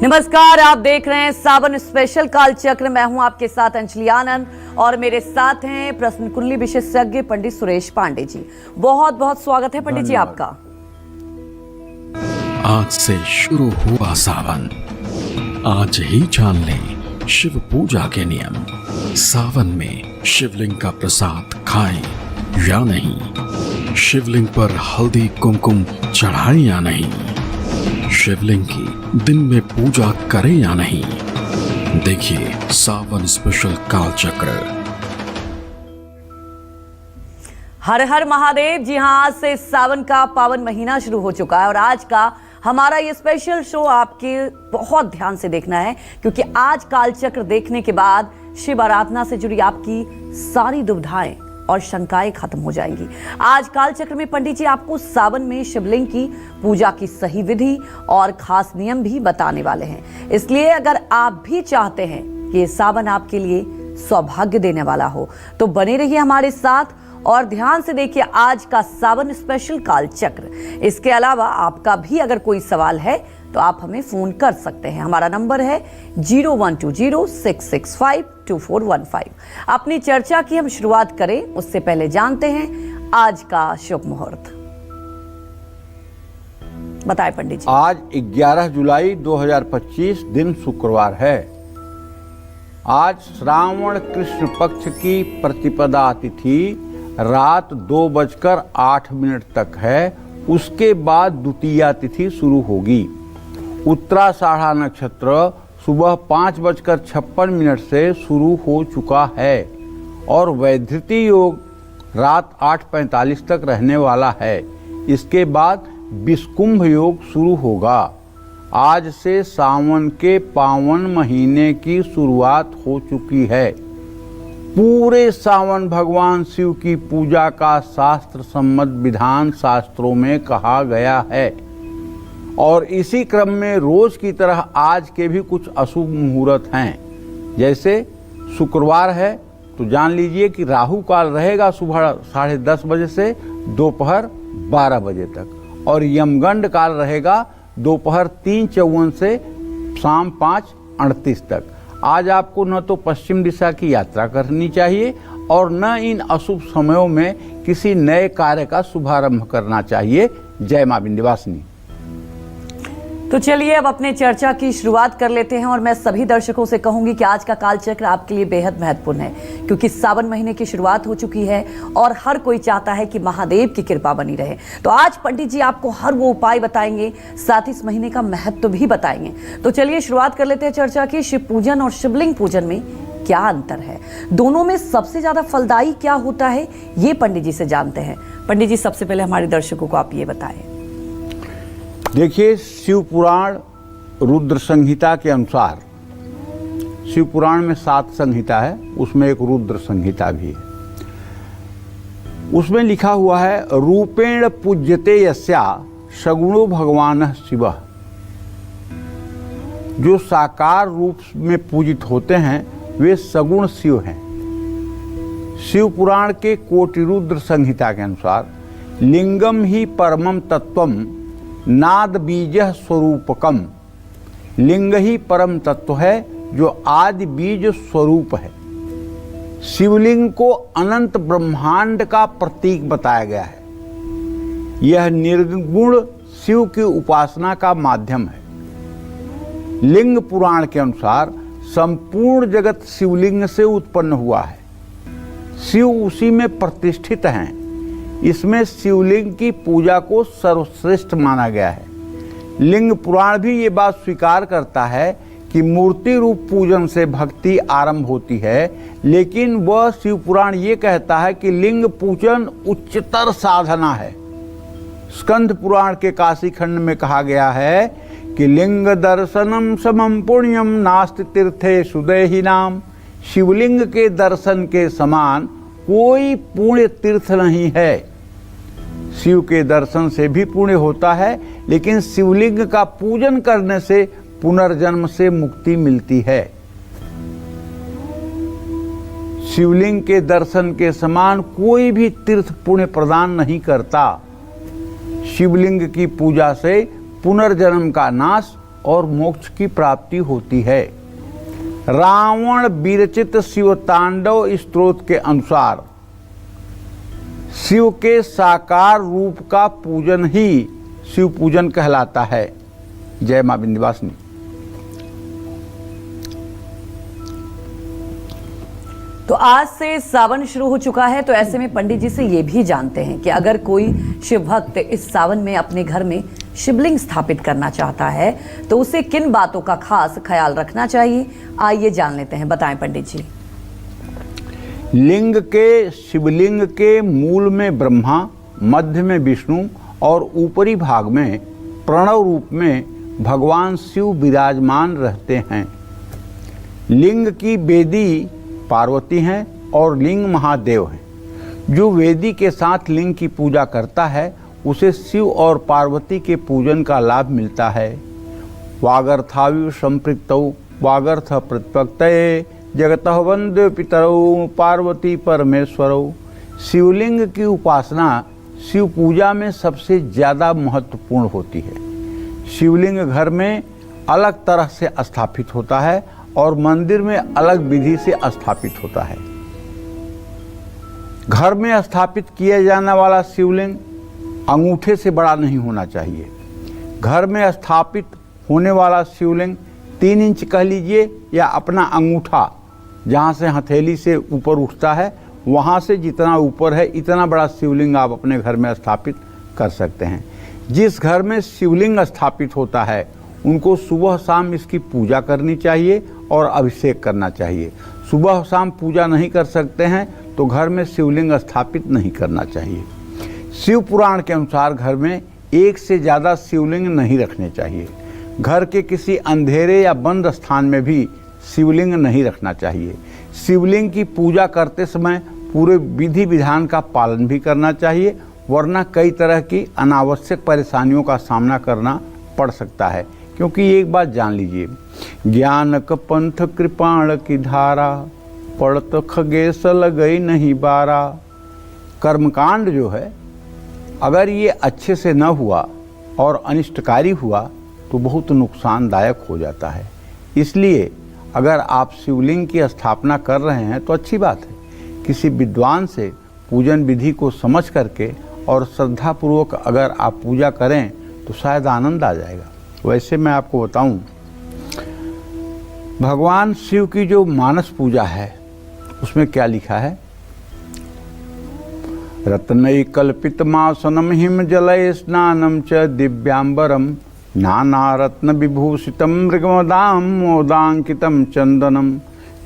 नमस्कार, आप देख रहे हैं सावन स्पेशल कालचक्र। मैं हूं आपके साथ अंजलि आनंद और मेरे साथ हैं प्रश्न कुंडली विशेषज्ञ पंडित सुरेश पांडे जी। बहुत बहुत स्वागत है पंडित जी आपका। आज से शुरू हुआ सावन, आज ही जान लें शिव पूजा के नियम। सावन में शिवलिंग का प्रसाद खाएं या नहीं, शिवलिंग पर हल्दी कुमकुम चढ़ाएं या नहीं, शिवलिंग की दिन में पूजा करें या नहीं। देखिए सावन स्पेशल कालचक्र। हर हर महादेव। जी हां, आज से सावन का पावन महीना शुरू हो चुका है और आज का हमारा ये स्पेशल शो आपके बहुत ध्यान से देखना है, क्योंकि आज कालचक्र देखने के बाद शिव आराधना से जुड़ी आपकी सारी दुविधाएं और शंकाएं खत्म हो जाएंगी। आज कालचक्र में पंडित जी आपको सावन में शिवलिंग की पूजा की सही विधि और खास नियम भी बताने वाले हैं। इसलिए अगर आप भी चाहते हैं कि ये सावन आपके लिए सौभाग्य देने वाला हो तो बने रहिए हमारे साथ और ध्यान से देखिए आज का सावन स्पेशल कालचक्र। इसके अलावा आपका भी अगर कोई सवाल है तो आप हमें फोन कर सकते हैं। हमारा नंबर है 0120-665-2415। अपनी चर्चा की हम शुरुआत करें उससे पहले जानते हैं आज का शुभ मुहूर्त। बताएं पंडित जी। आज 11 जुलाई 2025 दिन शुक्रवार है। आज श्रावण कृष्ण पक्ष की प्रतिपदा तिथि रात 2:08 तक है। उसके बाद द्वितीया तिथि शुरू होगी। उत्तराषाढ़ा नक्षत्र सुबह 5:56 से शुरू हो चुका है और वैधृति योग रात 8:45 तक रहने वाला है। इसके बाद विषकुंभ योग शुरू होगा। आज से सावन के पावन महीने की शुरुआत हो चुकी है। पूरे सावन भगवान शिव की पूजा का शास्त्र सम्मत विधान शास्त्रों में कहा गया है और इसी क्रम में रोज की तरह आज के भी कुछ अशुभ मुहूर्त हैं। जैसे शुक्रवार है तो जान लीजिए कि राहु काल रहेगा सुबह 10:30 बजे से दोपहर 12 बजे तक और यमगंड काल रहेगा दोपहर 3:54 से शाम 5:38 तक। आज आपको न तो पश्चिम दिशा की यात्रा करनी चाहिए और न इन अशुभ समयों में किसी नए कार्य का शुभारंभ करना चाहिए। जय मां विंध्यवासिनी। तो चलिए अब अपने चर्चा की शुरुआत कर लेते हैं और मैं सभी दर्शकों से कहूंगी कि आज का कालचक्र आपके लिए बेहद महत्वपूर्ण है, क्योंकि सावन महीने की शुरुआत हो चुकी है और हर कोई चाहता है कि महादेव की कृपा बनी रहे। तो आज पंडित जी आपको हर वो उपाय बताएंगे, साथ ही इस महीने का महत्व भी बताएंगे। तो चलिए शुरुआत कर लेते हैं चर्चा की। शिव पूजन और शिवलिंग पूजन में क्या अंतर है, दोनों में सबसे ज्यादा फलदायी क्या होता है, ये पंडित जी से जानते हैं। पंडित जी सबसे पहले हमारे दर्शकों को आप ये बताएं। देखिए, शिव पुराण रुद्र संहिता के अनुसार, शिव पुराण में 7 संहिता है, उसमें एक रुद्र संहिता भी है। उसमें लिखा हुआ है रूपेण पूज्यते यस्या सगुणो भगवान शिव। जो साकार रूप में पूजित होते हैं वे सगुण शिव हैं। शिव पुराण के कोटि रुद्र संहिता के अनुसार लिंगम ही परमम तत्वम नाद बीज स्वरूपकम। लिंग ही परम तत्व है जो आदि बीज स्वरूप है। शिवलिंग को अनंत ब्रह्मांड का प्रतीक बताया गया है। यह निर्गुण शिव की उपासना का माध्यम है। लिंग पुराण के अनुसार संपूर्ण जगत शिवलिंग से उत्पन्न हुआ है। शिव उसी में प्रतिष्ठित हैं। इसमें शिवलिंग की पूजा को सर्वश्रेष्ठ माना गया है। लिंग पुराण भी ये बात स्वीकार करता है कि मूर्ति रूप पूजन से भक्ति आरंभ होती है, लेकिन वह शिव पुराण ये कहता है कि लिंग पूजन उच्चतर साधना है। स्कंद पुराण के काशी खंड में कहा गया है कि लिंग दर्शनम समम पुण्यम नास्ति तीर्थे सुदेहि नाम। शिवलिंग के दर्शन के समान कोई पुण्य तीर्थ नहीं है। शिव के दर्शन से भी पुण्य होता है, लेकिन शिवलिंग का पूजन करने से पुनर्जन्म से मुक्ति मिलती है। शिवलिंग के दर्शन के समान कोई भी तीर्थ पुण्य प्रदान नहीं करता। शिवलिंग की पूजा से पुनर्जन्म का नाश और मोक्ष की प्राप्ति होती है। रावण विरचित शिव तांडव स्तोत्र के अनुसार शिव के साकार रूप का पूजन ही शिव पूजन कहलाता है। जय मां विंध्यवासिनी। तो आज से सावन शुरू हो चुका है, तो ऐसे में पंडित जी से ये भी जानते हैं कि अगर कोई शिव भक्त इस सावन में अपने घर में शिवलिंग स्थापित करना चाहता है तो उसे किन बातों का खास ख्याल रखना चाहिए, आइए जान लेते हैं। बताएं पंडित जी। लिंग के शिवलिंग के मूल में ब्रह्मा, मध्य में विष्णु और ऊपरी भाग में प्रणव रूप में भगवान शिव विराजमान रहते हैं। लिंग की वेदी पार्वती हैं और लिंग महादेव हैं। जो वेदी के साथ लिंग की पूजा करता है उसे शिव और पार्वती के पूजन का लाभ मिलता है। वागर्थाविव संपृक्तौ वागर्थ प्रतिपत्तये जगतः वंद्य पितरौ पार्वती परमेश्वरौ। शिवलिंग की उपासना शिव पूजा में सबसे ज़्यादा महत्वपूर्ण होती है। शिवलिंग घर में अलग तरह से स्थापित होता है और मंदिर में अलग विधि से स्थापित होता है। घर में स्थापित किया जाने वाला शिवलिंग अंगूठे से बड़ा नहीं होना चाहिए। घर में स्थापित होने वाला शिवलिंग 3 इंच कह लीजिए, या अपना अंगूठा जहाँ से हथेली से ऊपर उठता है वहाँ से जितना ऊपर है इतना बड़ा शिवलिंग आप अपने घर में स्थापित कर सकते हैं। जिस घर में शिवलिंग स्थापित होता है उनको सुबह शाम इसकी पूजा करनी चाहिए और अभिषेक करना चाहिए। सुबह शाम पूजा नहीं कर सकते हैं तो घर में शिवलिंग स्थापित नहीं करना चाहिए। शिव पुराण के अनुसार घर में एक से ज़्यादा शिवलिंग नहीं रखने चाहिए। घर के किसी अंधेरे या बंद स्थान में भी शिवलिंग नहीं रखना चाहिए। शिवलिंग की पूजा करते समय पूरे विधि विधान का पालन भी करना चाहिए, वरना कई तरह की अनावश्यक परेशानियों का सामना करना पड़ सकता है। क्योंकि एक बात जान लीजिए, ज्ञानक पंथ कृपाण की धारा पड़त खगेश लगई नहीं बारा। कर्मकांड जो है अगर ये अच्छे से न हुआ और अनिष्टकारी हुआ तो बहुत नुकसानदायक हो जाता है। इसलिए अगर आप शिवलिंग की स्थापना कर रहे हैं तो अच्छी बात है। किसी विद्वान से पूजन विधि को समझ करके और श्रद्धापूर्वक अगर आप पूजा करें तो शायद आनंद आ जाएगा। वैसे मैं आपको बताऊं, भगवान शिव की जो मानस पूजा है उसमें क्या लिखा है? रत्नई कल्पितमासनम हिम जलय स्नानम च दिव्यांबरम नाना रत्न विभूषितम मृगमदाम मोदांकितम चंदनम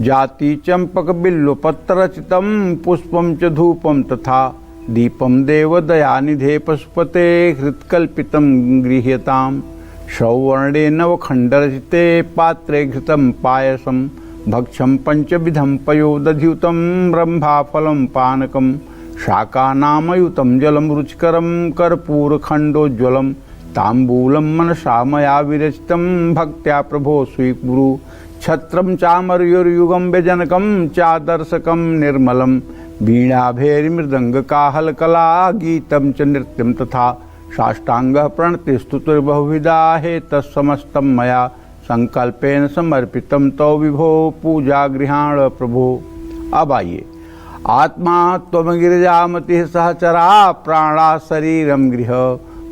जाति चंपक बिल्वपत्ररचितम पुष्पम च धूपम तथा दीपम देवदयानिधे पशुपते हृत्कल्पितम गृह्यताम सौवर्णे नवखंडरचिते पात्रे घृतम पायसम भक्षम पंचविधम पयोदध्युतम ब्रह्माफलम पानकम शाकानामयुतम जलम रुचिकरम कर्पूरखंडोज्ज्वलम तांबूलम मनसा मया विरचितम भक्त्या प्रभो स्वीकुरु छत्रम चामर्युर्युगम व्यजनकम चादर्शकम निर्मलम वीणाभैर्मृदंग काहलकला गीतम च नृत्यम तथा साष्टांग प्रणतिस्तुतिर्बहुविधा हे तत्समस्तं मया संकल्पेन समर्पितम तो विभो पूजा गृहाण प्रभो। अब आइए, आत्मा त्वं गिरिजामति सहचरा प्राणा शरीरम गृह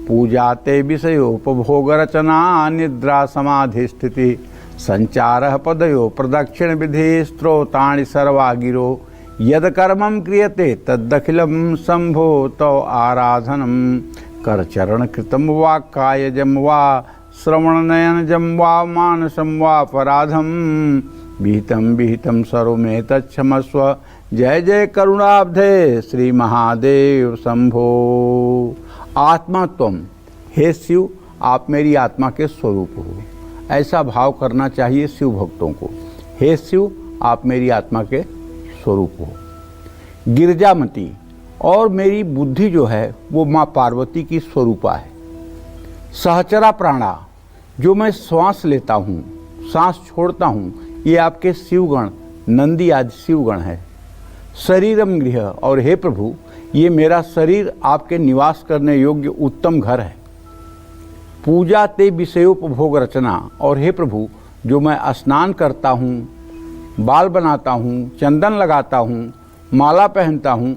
पूजा ते विषयोपभोग रचना निद्रा समाधि स्थिति संचार पदयो प्रदक्षिण विधि स्त्रोतानि सर्वा गिरो यद कर्मं क्रियते तदखिलं शंभो तो आराधनम करचरण कृतम वा कायजम वा श्रवणनयनजम वा मानसम वा अपराधम विहितम विहितम सर्वमे तच्छमस्व। जय जय करुणाब्धे श्री महादेव शंभो। आत्मा तुम, हे शिव आप मेरी आत्मा के स्वरूप हो, ऐसा भाव करना चाहिए शिव भक्तों को। हे शिव आप मेरी आत्मा के स्वरूप हो। गिरजामती, और मेरी बुद्धि जो है वो माँ पार्वती की स्वरूपा है। सहचरा प्राणा, जो मैं श्वास लेता हूँ सांस छोड़ता हूँ, ये आपके शिवगण नंदी आदि शिवगण है। शरीरम गृह, और हे प्रभु ये मेरा शरीर आपके निवास करने योग्य उत्तम घर है। पूजा ते विषयोपभोग रचना। और हे प्रभु, जो मैं स्नान करता हूँ, बाल बनाता हूँ, चंदन लगाता हूँ, माला पहनता हूँ,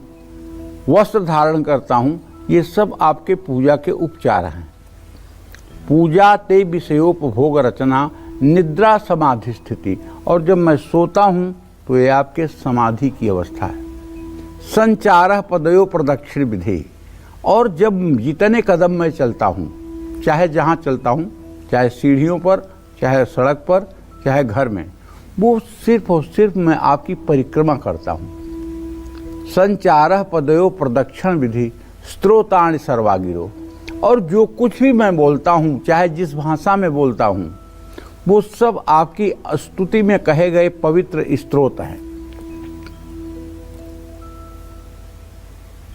वस्त्र धारण करता हूँ, ये सब आपके पूजा के उपचार हैं। पूजा ते विषयोपभोग रचना, निद्रा समाधि स्थिति। और जब मैं सोता हूँ तो ये आपके समाधि की अवस्था है। संचारः पदयो प्रदक्षिण विधि। और जब जितने कदम मैं चलता हूँ, चाहे जहाँ चलता हूँ, चाहे सीढ़ियों पर, चाहे सड़क पर, चाहे घर में, वो सिर्फ और सिर्फ मैं आपकी परिक्रमा करता हूँ। संचारः पदयो प्रदक्षिण विधि स्त्रोतानि सर्वागिरो। और जो कुछ भी मैं बोलता हूँ, चाहे जिस भाषा में बोलता हूँ, वो सब आपकी स्तुति में कहे गए पवित्र स्तोत्र हैं।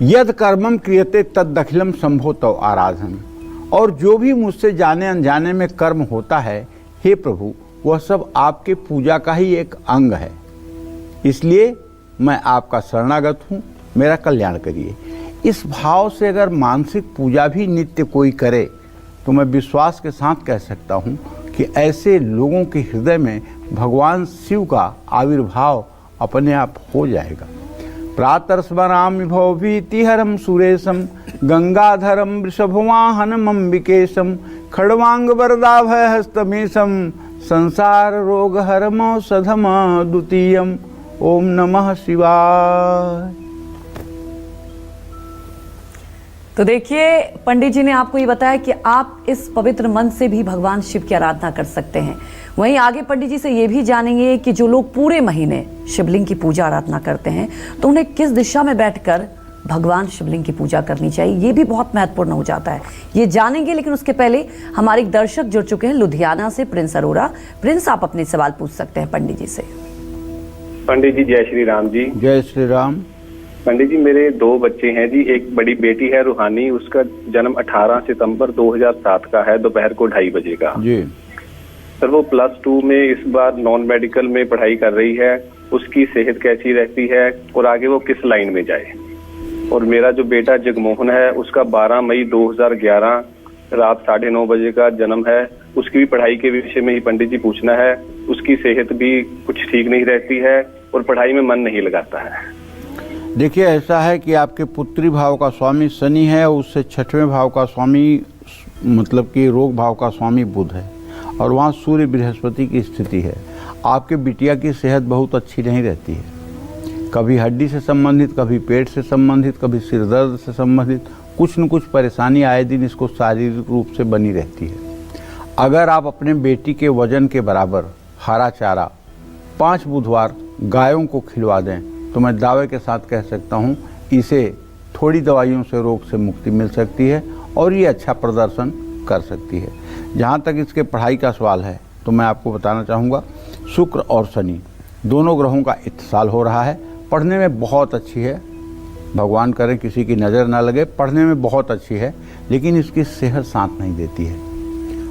यद कर्मम क्रियते तदखिलम संभो तव आराधन। और जो भी मुझसे जाने अनजाने में कर्म होता है, हे प्रभु, वह सब आपके पूजा का ही एक अंग है। इसलिए मैं आपका शरणागत हूँ, मेरा कल्याण करिए। इस भाव से अगर मानसिक पूजा भी नित्य कोई करे तो मैं विश्वास के साथ कह सकता हूँ कि ऐसे लोगों के हृदय में भगवान शिव का आविर्भाव अपने आप हो जाएगा। प्रातः स्मरामि भवभीतिहरं सुरेशं गंगाधरं वृषभवाहनम् अम्बिकेशं खड्वांग वरदाभयहस्तमेशं संसार रोगहरमौषधम द्वितीयम्। ओम नमः शिवाय। तो देखिए, पंडित जी ने आपको ये बताया कि आप इस पवित्र मन से भी भगवान शिव की आराधना कर सकते हैं। वहीं आगे पंडित जी से ये भी जानेंगे कि जो लोग पूरे महीने शिवलिंग की पूजा आराधना करते हैं तो उन्हें किस दिशा में बैठकर भगवान शिवलिंग की पूजा करनी चाहिए, ये भी बहुत महत्वपूर्ण हो जाता है। ये जानेंगे, लेकिन उसके पहले हमारे एक दर्शक जुड़ चुके हैं लुधियाना से, प्रिंस अरोड़ा। प्रिंस, आप अपने सवाल पूछ सकते हैं पंडित जी से। पंडित जी जय श्री राम जी। जय श्री राम। पंडित जी, मेरे 2 बच्चे हैं जी। एक बड़ी बेटी है रूहानी, उसका जन्म 18 सितंबर 2007 का है, दोपहर को 2:30 बजे का जी। सर, वो +2 में इस बार नॉन मेडिकल में पढ़ाई कर रही है। उसकी सेहत कैसी रहती है और आगे वो किस लाइन में जाए? और मेरा जो बेटा जगमोहन है, उसका 12 मई 2011 रात 9:30 बजे का जन्म है। उसकी भी पढ़ाई के विषय में ही पंडित जी पूछना है। उसकी सेहत भी कुछ ठीक नहीं रहती है और पढ़ाई में मन नहीं लगाता है। देखिए, ऐसा है कि आपके पुत्री भाव का स्वामी शनि है, उससे 6वें भाव का स्वामी मतलब कि रोग भाव का स्वामी बुध है, और वहाँ सूर्य बृहस्पति की स्थिति है। आपके बिटिया की सेहत बहुत अच्छी नहीं रहती है। कभी हड्डी से संबंधित, कभी पेट से संबंधित, कभी सिर दर्द से संबंधित कुछ न कुछ परेशानी आए दिन इसको शारीरिक रूप से बनी रहती है। अगर आप अपने बेटी के वजन के बराबर हरा चारा 5 बुधवार गायों को खिलवा दें तो मैं दावे के साथ कह सकता हूँ इसे थोड़ी दवाइयों से रोग से मुक्ति मिल सकती है और ये अच्छा प्रदर्शन कर सकती है। जहाँ तक इसके पढ़ाई का सवाल है तो मैं आपको बताना चाहूँगा, शुक्र और शनि दोनों ग्रहों का इत्तिसाल हो रहा है। पढ़ने में बहुत अच्छी है, भगवान करें किसी की नज़र ना लगे, पढ़ने में बहुत अच्छी है, लेकिन इसकी सेहत साथ नहीं देती है।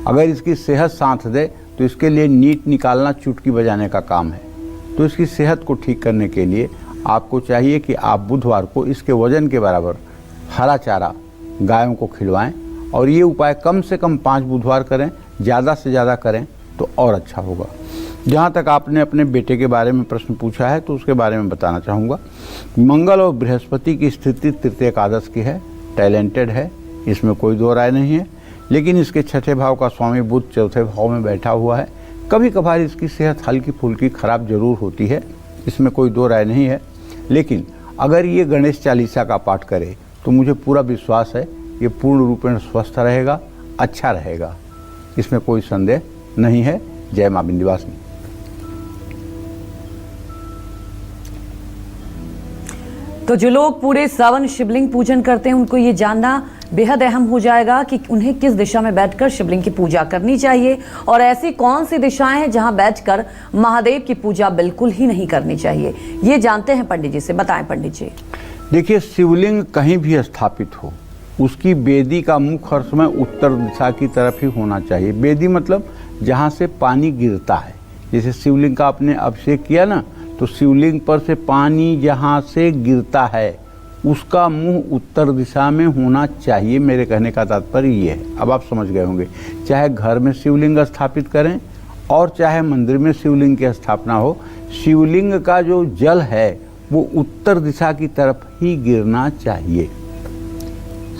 अगर इसकी सेहत साथ दे तो इसके लिए नीट निकालना चुटकी बजाने का काम है। तो इसकी सेहत को ठीक करने के लिए आपको चाहिए कि आप बुधवार को इसके वजन के बराबर हरा चारा गायों को खिलवाएं, और ये उपाय कम से कम 5 बुधवार करें, ज़्यादा से ज़्यादा करें तो और अच्छा होगा। जहाँ तक आपने अपने बेटे के बारे में प्रश्न पूछा है तो उसके बारे में बताना चाहूँगा। मंगल और बृहस्पति की स्थिति तृतीय एकादश की है, टैलेंटेड है, इसमें कोई दो राय नहीं है, लेकिन इसके 6ठे भाव का स्वामी बुध 4थे भाव में बैठा हुआ है। कभी कभार इसकी सेहत हल्की फुल्की खराब जरूर होती है, इसमें कोई दो राय नहीं है, लेकिन अगर ये गणेश चालीसा का पाठ करे तो मुझे पूरा विश्वास है ये पूर्ण रूपेण स्वस्थ रहेगा, अच्छा रहेगा, इसमें कोई संदेह नहीं है। जय मां विंध्यवासिनी। तो जो लोग पूरे सावन शिवलिंग पूजन करते हैं उनको ये जानना बेहद अहम हो जाएगा कि उन्हें किस दिशा में बैठकर शिवलिंग की पूजा करनी चाहिए और ऐसी कौन सी दिशाएं हैं जहां बैठकर महादेव की पूजा बिल्कुल ही नहीं करनी चाहिए। ये जानते हैं पंडित जी से, बताएं पंडित जी। देखिए, शिवलिंग कहीं भी स्थापित हो उसकी वेदी का मुख हर समय उत्तर दिशा की तरफ ही होना चाहिए। वेदी मतलब जहाँ से पानी गिरता है। जैसे शिवलिंग का आपने अभिषेक किया ना, तो शिवलिंग पर से पानी जहाँ से गिरता है उसका मुंह उत्तर दिशा में होना चाहिए। मेरे कहने का तात्पर्य ये है, अब आप समझ गए होंगे। चाहे घर में शिवलिंग स्थापित करें और चाहे मंदिर में शिवलिंग की स्थापना हो, शिवलिंग का जो जल है वो उत्तर दिशा की तरफ ही गिरना चाहिए।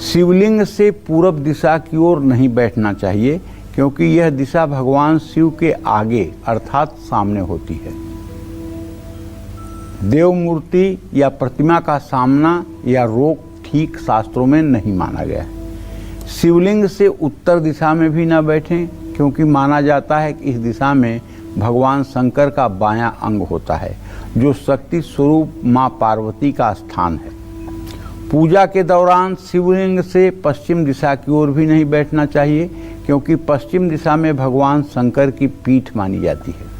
शिवलिंग से पूरब दिशा की ओर नहीं बैठना चाहिए, क्योंकि यह दिशा भगवान शिव के आगे अर्थात सामने होती है। देव मूर्ति या प्रतिमा का सामना या रोक ठीक शास्त्रों में नहीं माना गया है। शिवलिंग से उत्तर दिशा में भी न बैठें, क्योंकि माना जाता है कि इस दिशा में भगवान शंकर का बायां अंग होता है, जो शक्ति स्वरूप मां पार्वती का स्थान है। पूजा के दौरान शिवलिंग से पश्चिम दिशा की ओर भी नहीं बैठना चाहिए, क्योंकि पश्चिम दिशा में भगवान शंकर की पीठ मानी जाती है।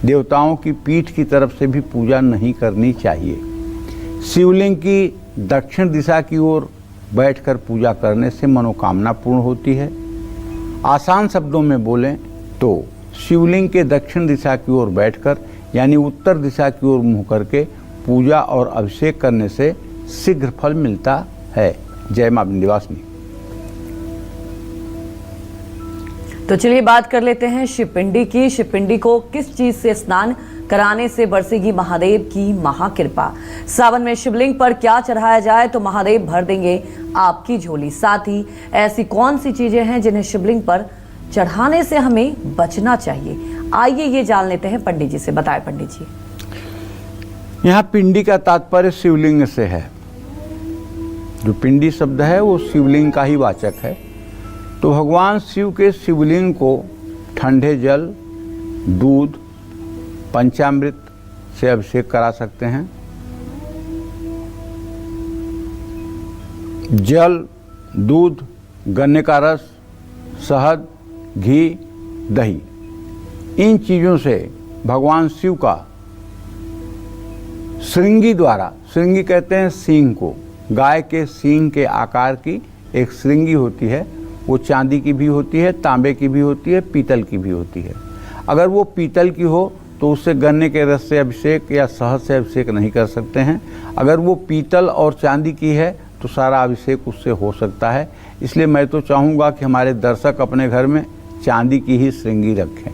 देवताओं की पीठ की तरफ से भी पूजा नहीं करनी चाहिए। शिवलिंग की दक्षिण दिशा की ओर बैठकर पूजा करने से मनोकामना पूर्ण होती है। आसान शब्दों में बोलें तो शिवलिंग के दक्षिण दिशा की ओर बैठकर यानी उत्तर दिशा की ओर मुँह करके पूजा और अभिषेक करने से शीघ्र फल मिलता है। जय मां विंध्यवासिनी। तो चलिए बात कर लेते हैं शिवपिंडी की। शिवपिंडी को किस चीज से स्नान कराने से बरसेगी महादेव की महाकृपा? सावन में शिवलिंग पर क्या चढ़ाया जाए तो महादेव भर देंगे आपकी झोली? साथ ही ऐसी कौन सी चीजें हैं जिन्हें शिवलिंग पर चढ़ाने से हमें बचना चाहिए? आइए ये जान लेते हैं पंडित जी से। बताएं पंडित जी। यहाँ पिंडी का तात्पर्य शिवलिंग से है। जो पिंडी शब्द है वो शिवलिंग का ही वाचक है। तो भगवान शिव के शिवलिंग को ठंडे जल, दूध, पंचामृत से अभिषेक करा सकते हैं। जल, दूध, गन्ने का रस, शहद, घी, दही, इन चीज़ों से भगवान शिव का श्रृंगी द्वारा, श्रृंगी कहते हैं सींग को, गाय के सींग के आकार की एक श्रृंगी होती है। वो चांदी की भी होती है, तांबे की भी होती है, पीतल की भी होती है। अगर वो पीतल की हो तो उससे गन्ने के रस से अभिषेक या शहद से अभिषेक नहीं कर सकते हैं। अगर वो पीतल और चांदी की है तो सारा अभिषेक उससे हो सकता है। इसलिए मैं तो चाहूँगा कि हमारे दर्शक अपने घर में चांदी की ही श्रृंगी रखें।